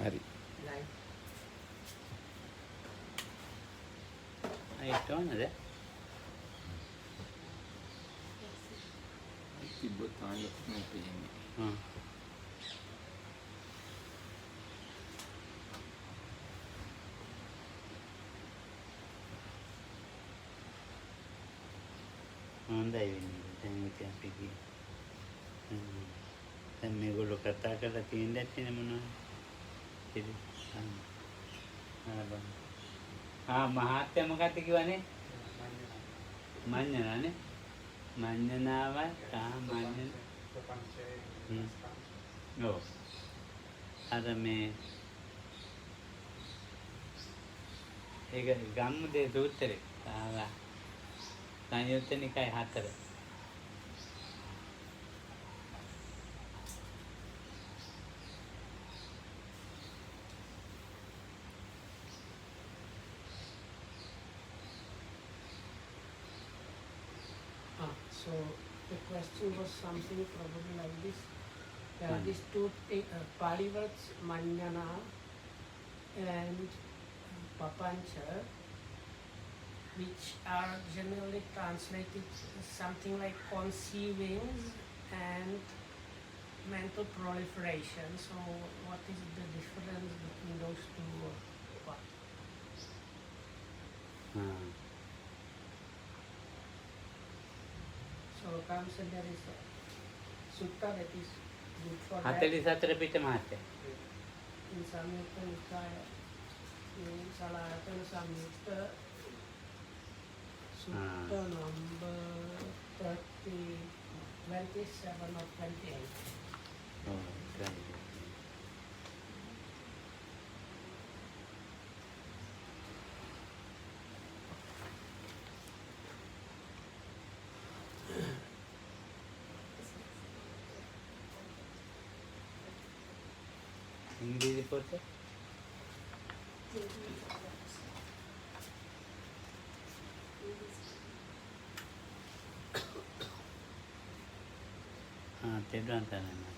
හරි. ඒක ඕනද? තිබ්බොත් තමයි මේ පේන්නේ. හොඳයි වෙන්නේ. දැන් ඉතින් අපි ගියේ. දැන් මේගොල්ලෝ කතා කරලා තියෙන්නේ නැත්නම් මොනවද? ඉතින් මහත්ය මොකක්ද කිව්වනේ? මඤ්ඤණානේ. මඤ්ඤණාව මඤ්ඤණ. ඔව්. අර මේ ඒක ගම්මුදේ සූත්‍රේ. සංයුත්ත නිකාය 4. So the question was something probably like this. There are these two Pali words, Manyana and Papancha, which are generally translated something like conceiving and mental proliferation. So what is the difference between those two? What? So comes and there is a sutta that is good for that. 44 පිට මහත්ය. In Samyutta Nikaya, in Salayatana Samyutta, sutta number 27 or 28. Oh, okay. ඉංග්‍රීසි පොත තෙරුවන් සරණයි.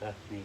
ප්‍රශ්නේ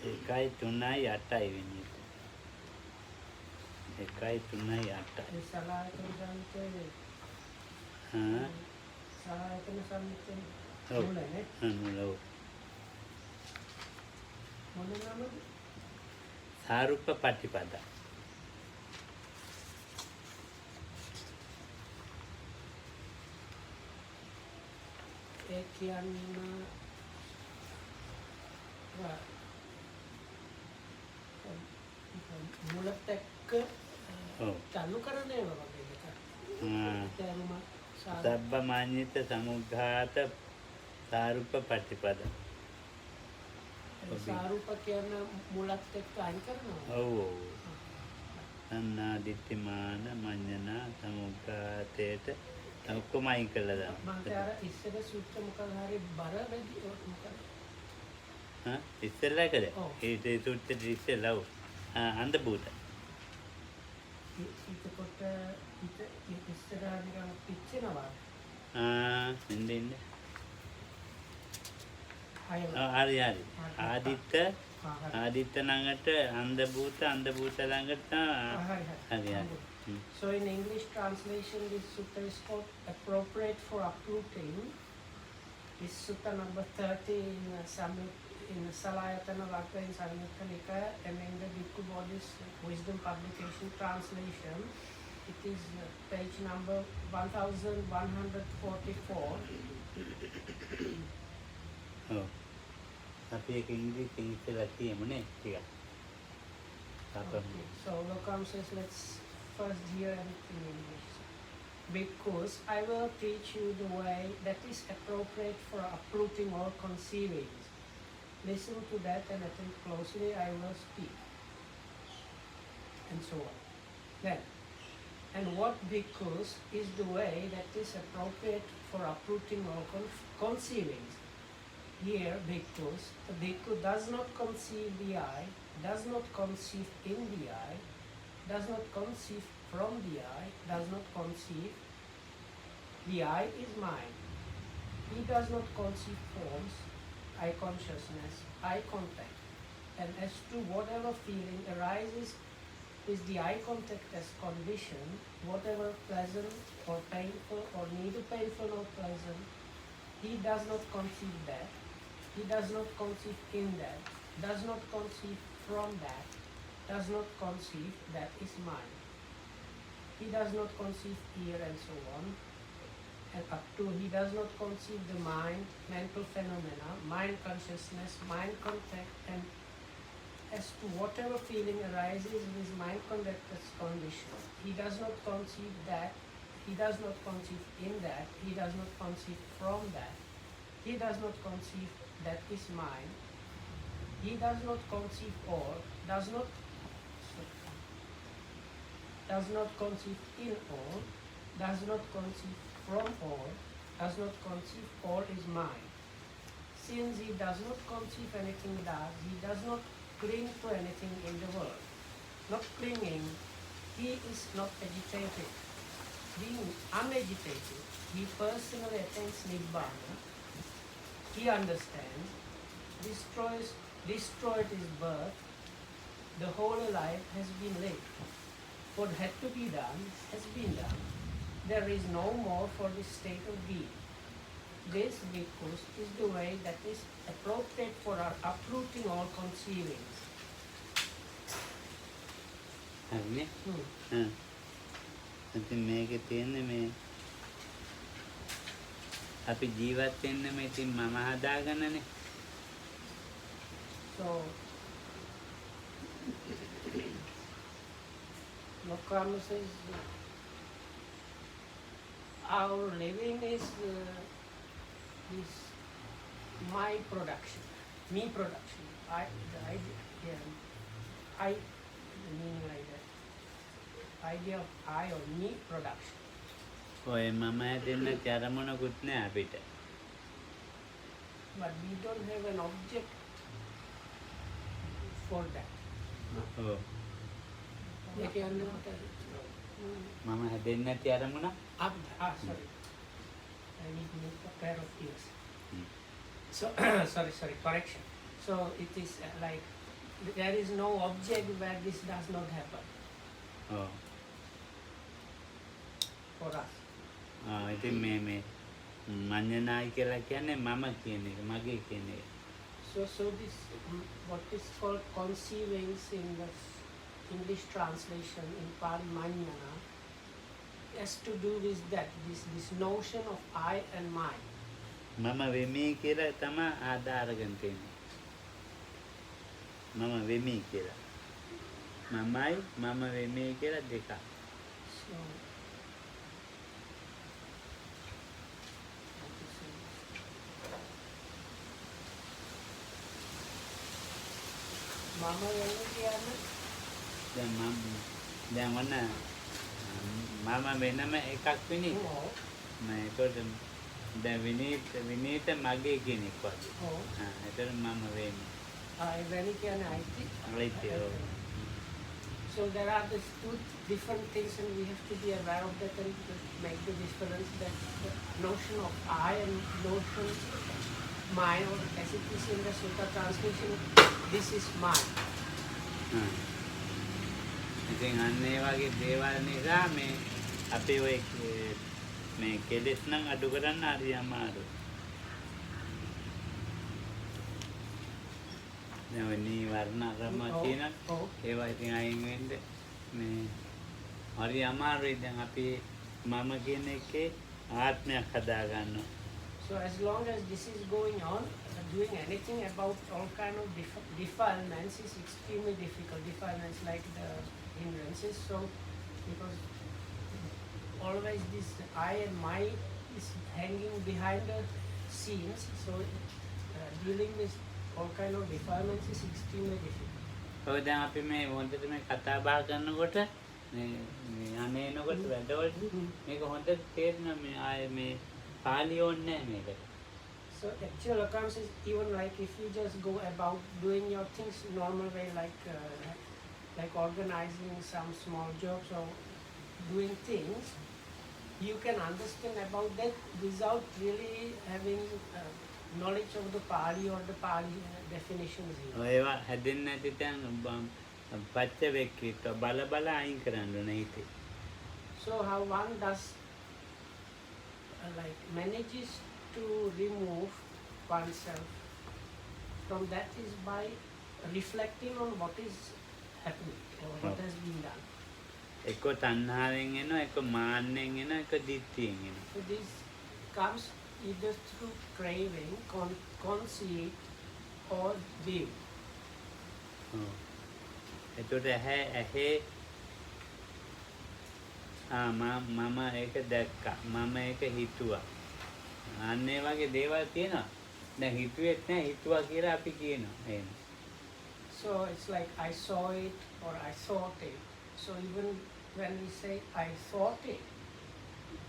එකයි 3යි 8යි වෙන්නේ. 1යි 3යි 8යි. Salayatana Samyutta. Salayatana Samyutta. මුලනේ. මුල. මොන නමද? සාරුප්ප පටිපදා. ඒ කියන්නේ මුලත් එක්ක තනු කරන ඒවා වගේ එකක්. සබ්බ මාඤ්ඤිත සමුද්ධාත සාරුප්ප පටිපද. සාරුප්ප කියන්නේ මුලත් එක්ක අයින් කරනවා. ඔව් ඔව්. අන්නාදිත්‍යමාන මඤ්ඤනා සමුද්ධාතේට ඔක්කොම අයින් කළා දාන්න. මම අර ඉස්සර සූත්‍ර මොකද හරි බර වෙදි මොකද? ඉස්සෙල්ලා කළේ. ඒ සූත්‍රෙ ඉස්සෙල්ලා අන්ද භූත. ඒකකොට ඉස්සරහ නිකන් පිච්චෙනවා. ඉන්න. හරි හරි. ආදිත්ත ළඟට අන්ද භූත ළඟට හරි. So in English translation, this sutta is called appropriate for uprooting This sutta number 30 in Salayatana Vaka in Samyutta Nikaya, and in the Bhikkhu Bodhi's Wisdom Publication translation, it is page number 1144. ඔව්. අපි ඒක ඉංග්‍රීසියෙන් ඉස්සෙල්ලා කියමු නේ ටිකක්. Okay, so Lokam says, let's first hear it in English. Because I will teach you the way that is appropriate for uprooting all conceivings. Listen to that and attend closely, I will speak. And so on. Then, and what bhikkhus is the way that is appropriate for uprooting all conceivings. Here, bhikkhus, the bhikkhu does not conceive the eye, does not conceive in the eye, does not conceive from the eye, does not conceive. The eye is mine. He does not conceive forms, eye consciousness, eye contact. And as to whatever feeling arises with the eye contact as condition, whatever pleasant or painful or neither painful nor pleasant, he does not conceive that. He does not conceive in that, does not conceive from that, does not conceive that is mine. He does not conceive here and so on. And up to he does not conceive the mind, mental phenomena, mind consciousness, mind contact, and as to whatever feeling arises with mind contact as condition. He does not conceive that, he does not conceive in that, he does not conceive from that, he does not conceive that is mine. He does not conceive or does not conceive in all, does not conceive from all, does not conceive all is mine. Since he does not conceive anything thus, he does not cling to anything in the world. Not clinging, he is not agitated. Being unagitated, he personally attains Nibbana. He understands, destroyed his birth, the whole life has been lived. What had to be done has been done. There is no more for this state of being. This, bhikkhus, is the way that is appropriate for our uprooting all conceivings. හරිනේ? ඉතින් මේකේ තියෙන්නේ මේ අපි ජීවත් වෙන්න මේ ඉතින් මම හදාගන්නනේ. So, Lokama says, our living is my production, me production. Meaning like that. Idea of I or me production. ඔය මම හැදෙන්න තරමනකුත් නෑ අපිට. But we don't have an object for that. ඔව්. ඒක යන්න කොට මම හැදෙන්න තරමුණ. sorry. I need to make a pair of ears. So sorry, correction. So it is like there is no object where this does not happen. ඔව්. For us. ඉතින් මේ මඤ්ඤණායි කියලා කියන්නේ මම කියන එක, මගේ කියන එක. So this what is called conceivings in the English translation in Pali Manjana has to do with that, this notion of I and mine. මම වෙමි කියලා තමයි ආදාරගෙන තියෙන්නේ. මම වෙමි කියලා. මමයි මම වෙමි කියලා දෙකක්. So Mama yang කියන්නේ දැන් ඔන්න මම වෙනම එකක් වෙන්නේ. මම ඒකට දැන් විනීත මගේ කෙනෙක් වගේ. ඒතර මම වෙන්නේ. වෙනි කියන්නේ අයිති. So there are these two different things and we have to be aware of that and make the difference, that the notion of I and notion mine, or as it is in the sutta translation, this is mine. ඉතින් අන්න ඒ වගේ දේවල් නිසා මේ අපේ ඔය මේ කෙලෙස් නම් අඩු කරන්න හරි අමාරුයි. නීවරණ අරම තියෙනවා. ඒවා ඉතින් අයින් වෙන්න මේ හරි අමාරුයි. දැන් අපි මම කියන එකේ ආත්මයක් හදා ගන්නවා. So as long as this is going on, doing anything about all kind of defilements is extremely difficult. Defilements like the hindrances. So because always this I and my is hanging behind the scenes. So dealing with all kind of defilements is extremely difficult. ඔය දැන් අපි මේ හොඳට මේ කතා බහ කරනකොට මේ අනේනකොට වැඩවලදී මේක හොඳට තේරෙනවා මේ ආයේ මේ පාළි ඕනේ නැහැ මේකට. So actual accounts is even like if you just go about doing your things normal way, like organizing some small jobs or doing things, you can understand about that without really having knowledge of the Pali or the Pali definitions here. ඒවා හැදෙන්නේ නැති තැන් පච්ච වෙක්කිට බල බල අයින් කරන්න ඕනේ හිතේ. So how one does like manages to remove oneself from that is by reflecting on what is happening or what has been done. එක්ක තණ්හාවෙන් එනවා, එක්ක මාන්නෙන් එනවා, එක්ක දිට්ඨියෙන් එනවා. So this comes either through craving, conceit or view. එතකොට ඇහි මම ඒක දැක්කා, මම ඒක හිතුවා. අන්න ඒ වගේ දේවල් තියෙනවා. දැන් හිතුවෙත් නැහැ, හිතුවා කියලා අපි කියනවා. එහෙම. So it's like I saw it or I thought it. So even when we say I thought it,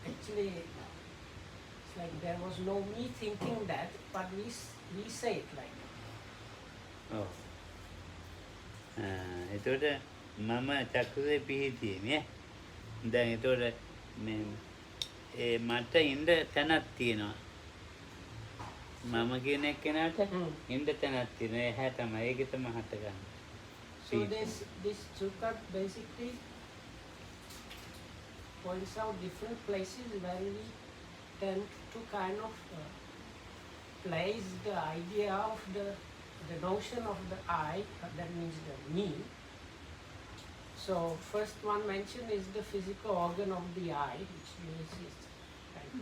actually it's like there was no me thinking that, but we say it like that. ඔව්. එතකොට මම චක්කුසේ පිහිටියේ නේ. දැන් එතකොට මේ ඒ මට ඉන්න තැනක් තියෙනවා. මම කියන එක්කෙනාට ඉන්න තැනක් තියෙනවා. එහා තමයි ඒක තමයි හට ගන්න. So this sutta basically points out different places where we tend to kind of place the idea of the notion of the I, that means the me. So first one mentioned is the physical organ of the eye, which means it. Right?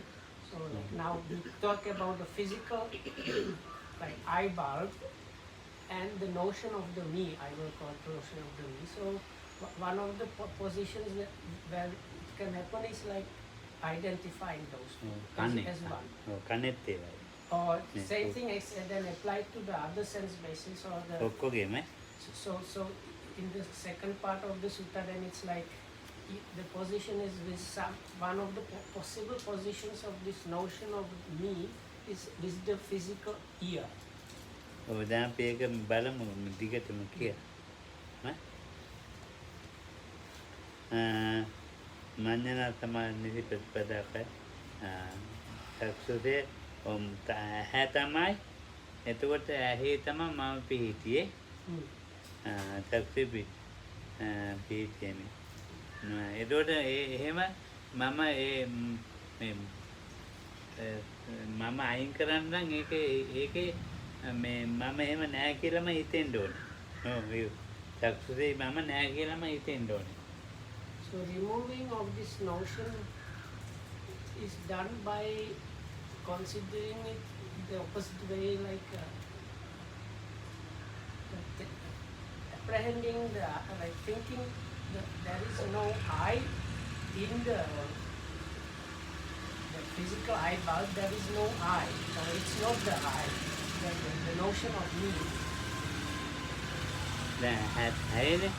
So like now we talk about the physical like eye bulb and the notion of the me, I will call the notion of the me. So one of the positions where it can happen is like identifying those two as one. Or same thing is then applied to the other sense basis or the. So in the second part of the sutta, then it's like the position is with one of the possible positions of this notion of me is the physical ear. ඔව් දැන් අපි ඒක බලමු දිගටම කියලා. මඤ්ඤණ සමාධි ප්‍රතිපදාක චක්ෂුසේ හැ තමයි. එතකොට ඇහි තමයි මම පිහිටියේ. චක්ෂු පිහිටියේ. එතකොට එහෙම මම මම අයින් කරන්න නම් ඒකේ මේ මම එහෙම නැහැ කියලාම හිතෙන්න ඕනේ. ඔව් ඒ චක්ෂුසේ මම නැහැ කියලාම හිතෙන්න ඕනේ. So removing of this notion is done by considering it the opposite way, like apprehending like thinking that there is no I in the physical eye bulb. There is no I, or it's not the I. The notion of me. දැන් හැයිනේ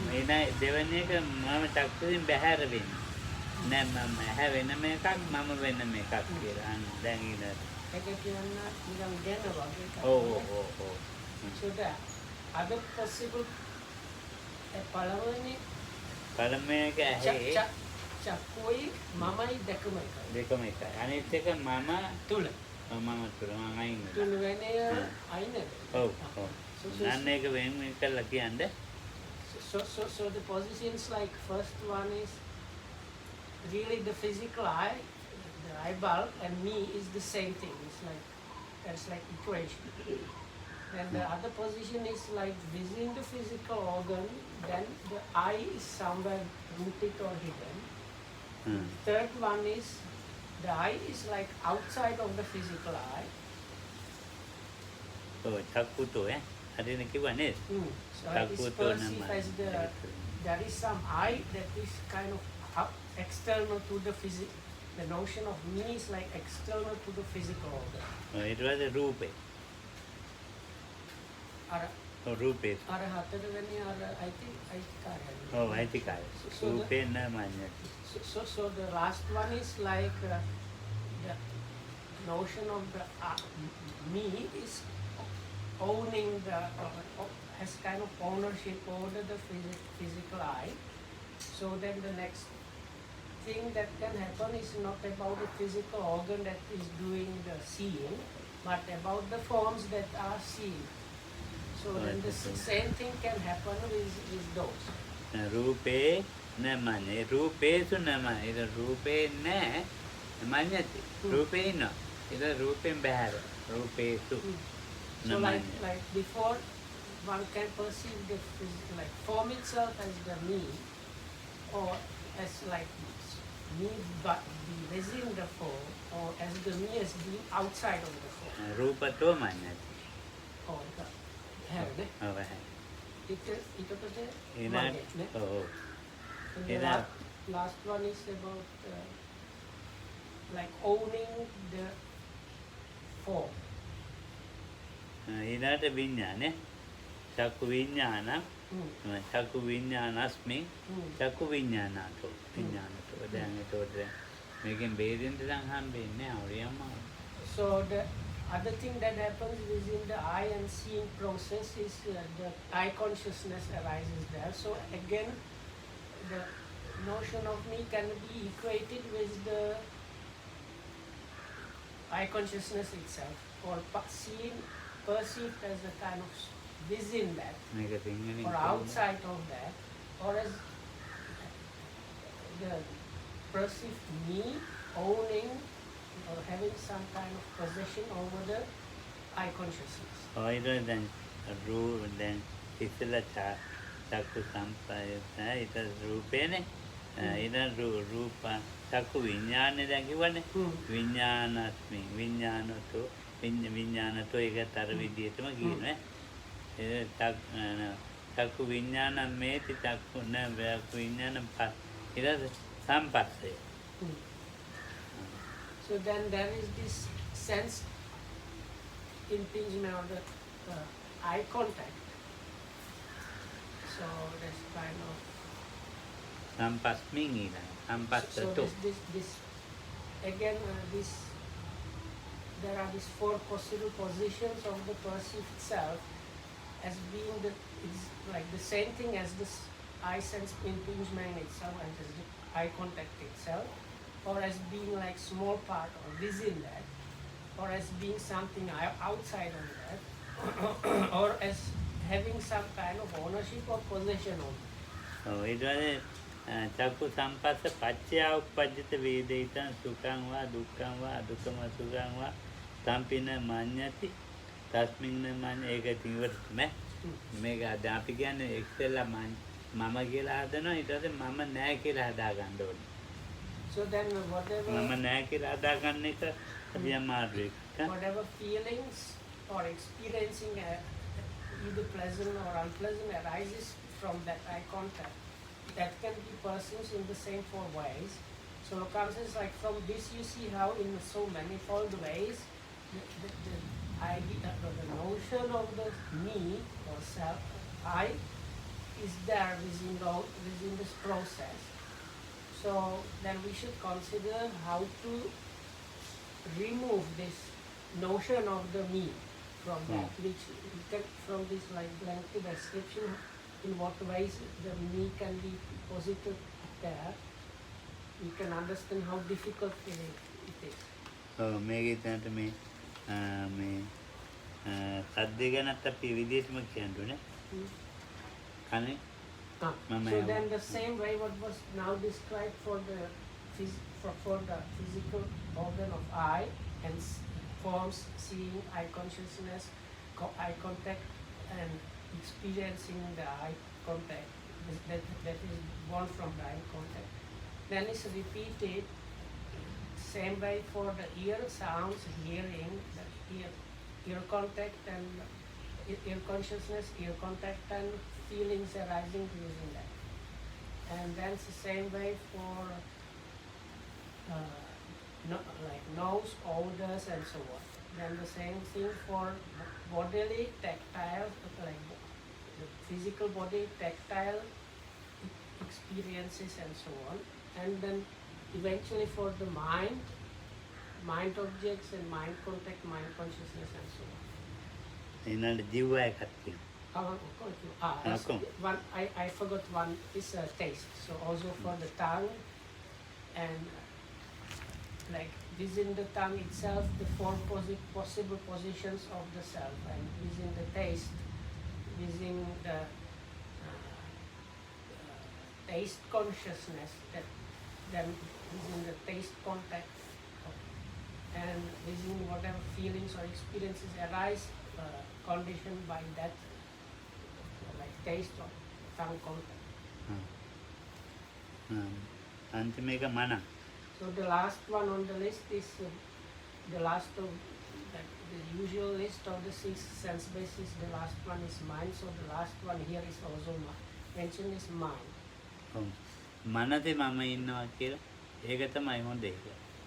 මේ දෙවෙනි එක මම චක්ෂුසින් බැහැර වෙන්නේ. නෑ මම ඇහැ වෙනම එකක් මම වෙනම එකක් කියලා. අන්න දැන් ඊළඟ ඒක කියන්න නිකන් දැනනවා ඒක. ඔව්. So the other possible පළවෙනි එක ඇහි චක්කුයි මමයි දෙකම එකයි. දෙකම එකයි. අනිත් එක මම තුල. මම තුල මම අයින් වෙනවා. තුල වෙන්නේ අයින්. ඔව්. අන්න ඒක වෙන කරලා කියන්නේ. So the positions like first one is really the physical eye, the eyeball, and me is the same thing. It's like that's like equation. Then the other position is like within the physical organ, then the I is somewhere rooted or hidden. Third one is the I is like outside of the physical eye. චක්කුතෝ හරින කිව්වා නේද? So it is perceived as there is some I that is kind of external to the physical. The notion of me is like external to the physical organ. ඊට පස්සේ රූපේ. රූපේ. අර හතරවෙනි අර අයිතිකාරය. අයිතිකාරය. රූපේ න මඤ්ඤති. So the last one is like the notion of the me is owning the has kind of ownership over the physical eye. So then the next thing that can happen is not about the physical organ that is doing the seeing, but about the forms that are seen. So then the same thing can happen with those. රූපේ න මඤ්ඤේ රූපේසු න මඤ්ඤේ රූපේ න මඤ්ඤති රූපේ ඉන්නවා ඒක රූපෙන් බැහැර රූපේසු So like before one can perceive the like form itself as the me, or as like me but be within the form, or as the me as being outside of the form. රූපතෝ මඤ්ඤති Oh, හැරනේ. ඔව් ඊටපස්සේ ඔව් the last one is about like owning the form. ඊළාට විඥානේ චක්කු විඥාන චක්කු විඥානස්මි චක්කු විඥානතෝ විඥානතෝ දැන් ඒතකොට මේකෙන් බේරෙන්න නම් හම්බෙන්නේ අවරියම්ම. So the other thing that happens within the eye and seeing process is the eye consciousness arises there. So again, the notion of me can be equated with the eye consciousness itself, or seen, perceived as a kind of within that, or outside of that, or as the perceived me owning or having some kind of possession over the eye consciousness. then ඉතල චක්කු සම්පයත ඊට රූපේනේ ඊට රූප චක්කු විඥානේ දැන් කිව්වනේ විඥානස්මි විඥානතෝ විඥානතෝ ඒකත් අර විදිහටම කියනවා ඒ චක්කු විඥානම් මේති චක්කු න විඥානම් පස් ඊට සම්පස්සේ. So then there is this sense impingement of the eye contact. So that's kind of සම්පස්මින් ඊළඟ සම්පස්සතෝ. So this again there are these four possible positions of the perceived self as being it's like the same thing as this eye sense impingement itself, and as the eye contact itself, or as being like small part or within that, or as being something outside of that, or as having some kind of ownership or possession of it. ඊට පස්සේ චක්කු සම්පස්ස පච්චය උප්පජ්ජිත වේදිතං සුඛං වා දුක්ඛං වා දුක්ඛම සුඛං වා සම්පින මඤ්ඤති තස්මින්න මඤ්ඤ ඒක ඉවරයි මේක අද අපි කියන්නේ එක්සෙල්ලා මම කියලා හදනවා ඊට පස්සේ මම නෑ කියලා හදා ගන්න ඕනේ. So then whatever මම නෑ කියලා හදා ගන්න එක අපි අමාරුයි. whatever feelings or experiencing either pleasant or unpleasant arises from that eye contact, that can be perceived in the same four ways. So comes is like from this you see how in so manifold ways the idea or the notion of the me or self I is there within this process. So then we should consider how to remove this notion of the me from that, which we can, from this like lengthy description in what ways the me can be posited there, we can understand how difficult it is. මේක ඉතින්ට මේ සද්දේ ගැනත් අපි විදිහටම කියන්නුනේ. කනේ So then the same way what was now described for the physical organ of eye and forms, seeing, eye consciousness, eye contact and experiencing the eye contact that is born from the eye contact. Then it's repeated same way for the ear sounds, hearing, the ear contact and ear consciousness, ear contact and feelings arising using that. And then it's the same way for like nose, odors and so on. Then the same thing for bodily, tactile, like the physical body, tactile experiences and so on. And then eventually for the mind objects and mind contact, mind consciousness and so on. ඊළඟ ජීවය එකක් තියෙනවා. One, I forgot one is taste. So also for the tongue and like within the tongue itself, the four possible positions of the self, and within the taste, within the taste consciousness, that then within the taste contact, and within whatever feelings or experiences arise, conditioned by that, like taste or tongue contact. අන්තිම එක මන. So the last one on the list is the last of the usual list of the 6 sense bases. The last one is mind. So the last one here is also mentioned is mind. මනසේ මම ඉන්නවා කියලා ඒක තමයි හොඳ එක.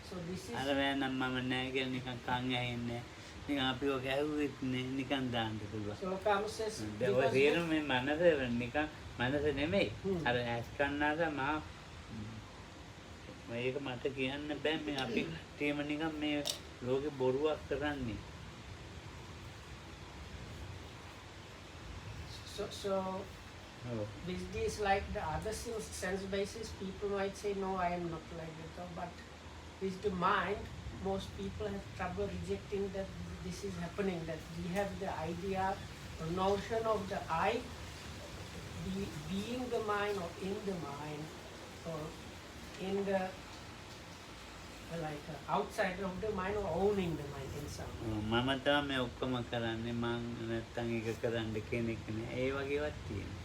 So this is. අර වෙනනම් මම නැහැ කියලා නිකන් කන් ඇහෙන්නේ. නිකන් අපි ඔක ඇහුවෙත් නේ නිකන් දාන්න පුළුවන්. So Kama says. ඔය තේරුම මේ මනස නිකන් මනස නෙමෙයි. අර ඇස් කන්නාද මා මේක මට කියන්න බෑ මේ අපි තේම නිකන් මේ ලෝකේ බොරුවක් කරන්නේ. So with this, like the other sense basis, people might say, no, I am not like that. But with the mind, most people have trouble rejecting that this is happening, that we have the idea or notion of the I being the mind or in the mind or in the like outside of the mind or owning the mind in some way. මම තමයි ඔක්කොම කරන්නේ මං නැත්තම් ඒක කරන්න කෙනෙක් නෑ ඒ වගේවත් තියෙනවා.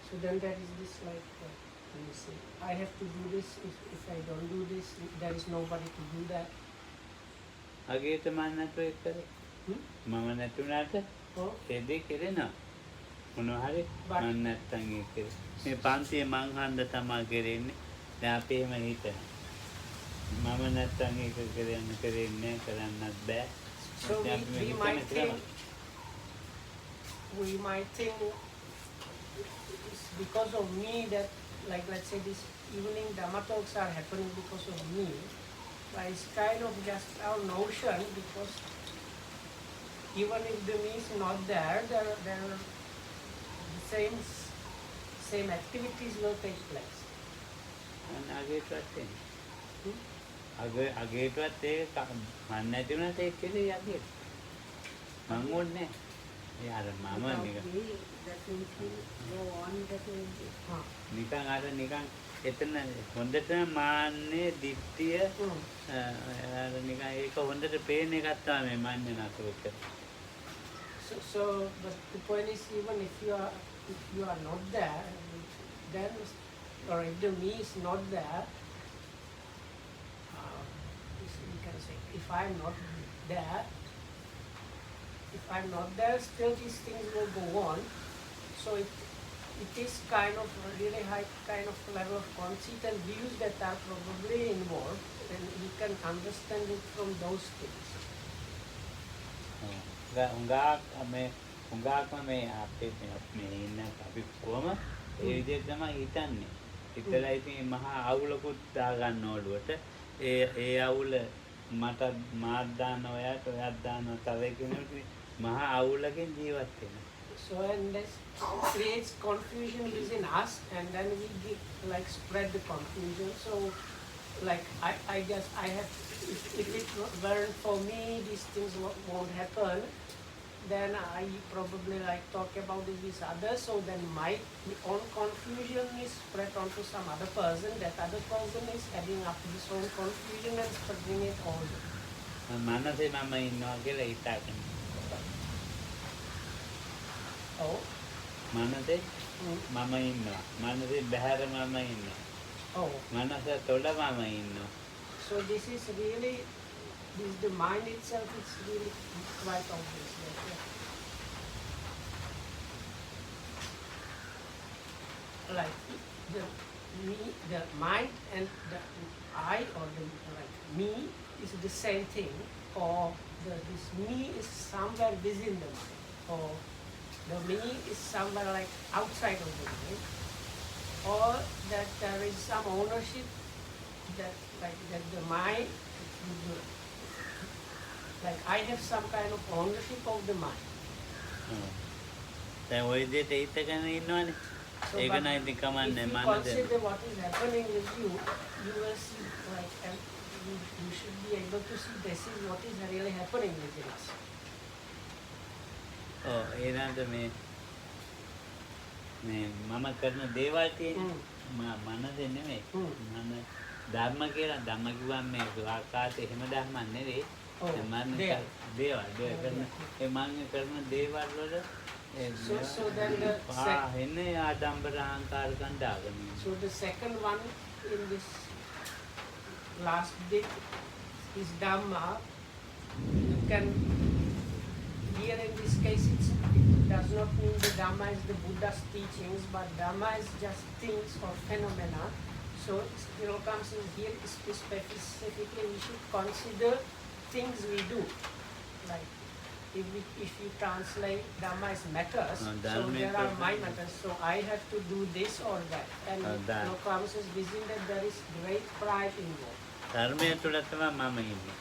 So then there is this like, let me see, I have to do this, if I don't do this, there is nobody to do that. අගේට මම නැතුව ඒක කරේ. මම නැතුණාට ඒ දේ කෙරෙනවා. මොනවා හරි මම නැත්තම් ඒක කරේ. මේ පන්තියේ මං හන්ද තමයි කරන්නේ. දැන් අපි එහෙම හිතනවා. මම නැත්තම් ඒක කරන්නේ කරන්නත් බෑ. So we might think it's because of me that, like let's say this evening Dhamma talks are happening because of me, but it's kind of just our notion, because even if the me is not there, the same activities will take place. අගේටවත් අගේටවත් ඒක මන් නැති වුණාට ඒක කෙරේ යන්නේ මං ඕනේ යාර මම නිකන් අර නිකන් එතන හොඳට මාන්නේ දිට්ඨිය අර නිකන් ඒක හොඳට පේන එකක් තමයි මේ මන්නේ නතර. So but the point is, even if you are not there, then or if the me is not there, you can say, if I am not there, still these things will go on. So it is kind of a really high kind of level of conceit and views that are probably involved, and you can understand it from those things. හුඟාක්ම මේ අපේ ඉන්න අපි කොහම ඒ විදිහට තමයි හිතන්නේ. හිතලා ඉතින් මහා අවුලකුත් දාගන්න ඕඩුවට ඒ අවුල මට මාත් දාන්න ඔයාට ඔයාත් දාන්න තව කෙනෙකුට මහා අවුලකින් ජීවත් වෙනවා. So and this creates confusion within us, and then we like spread the confusion. So like I guess I have, if it weren't for me, these things won't happen. Then I probably like talk about it with others, so then my own confusion is spread onto some other person. That other person is adding up his own confusion and spreading it all. මනසේ මම ඉන්නවා කියලා හිතාගෙන. Oh. මනසේ Mm. මම ඉන්නවා. මනසේ බහැර මම ඉන්නවා. Oh. මනස තොඩ මම ඉන්නවා. So this is really, this the mind itself is really quite obvious. Like the me, the mind and the I or the like me is the same thing, or this me is somewhere within the mind, or the me is somewhere like outside of the mind, or that there is some ownership that like that the mind, like I have some kind of ownership of the mind. දැන් ওই විදිහට හිතගෙන ඉන්නවනේ. So, ඒක but නම් ඉතින් කමන්නේ if you මනසේ. consider what is happening with you, you will see like you should be able to see this is what is really happening within us. ඔව් ඊළඟට මේ මම කරන දේවල් තියෙන්නේ මනසේ නෙමෙයි. මන ධර්ම කියලා ධම්ම කිව්වම මේ ආකාශයේ එහෙම ධර්මයක් නෙවෙයි. මන දේවල් කරන ඒ මම කරන දේවල් වල So then the so the second one in this last bit is Dhamma. You can here in this case it does not mean the Dhamma is the Buddha's teachings, but Dhamma is just things or phenomena. So it still comes in here specifically we should consider things we do. Like if you translate Dhamma as matters, so there are my matters, so I have to do this or that. And no comes as within that there is great pride involved. ධර්මයේ තුල තමයි මම ඉන්නේ.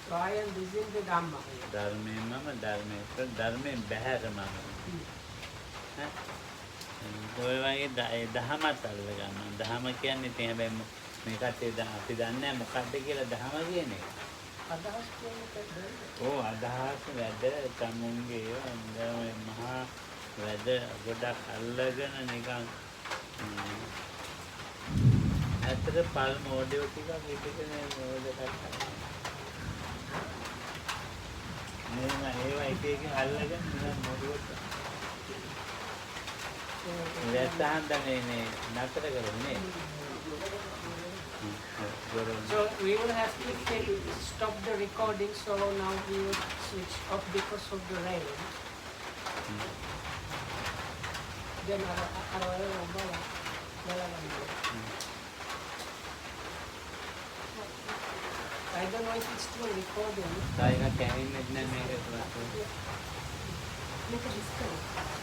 So I am within the Dhamma. ධර්මයේ මම ධර්මයෙන් බැහැර මම. ඔය වගේ දහමත් අල්ල ගන්නවා. දහම කියන්නේ ඉතින් හැබැයි මේකට අපි දන්නේ මොකක්ද කියලා දහම කියන්නේ. අදහස් කියන්නේ ඔව් අදහස් වැඩ තමුන්ගේ මහා වැඩ ගොඩක් අල්ලගෙන නිකන් ඇත්තට පල්ම ඔඩියෝ ටිකක් හිතගෙන මොකද කරන්නේ නේද ඒවා එක එක අල්ලගෙන නිකන් මොඩියෝ නැත්නම් මේ නතර කරන්නේ So we will have to stop the recording, so now we will switch off because of the rain. Then I don't know if it's still recording. Look at this.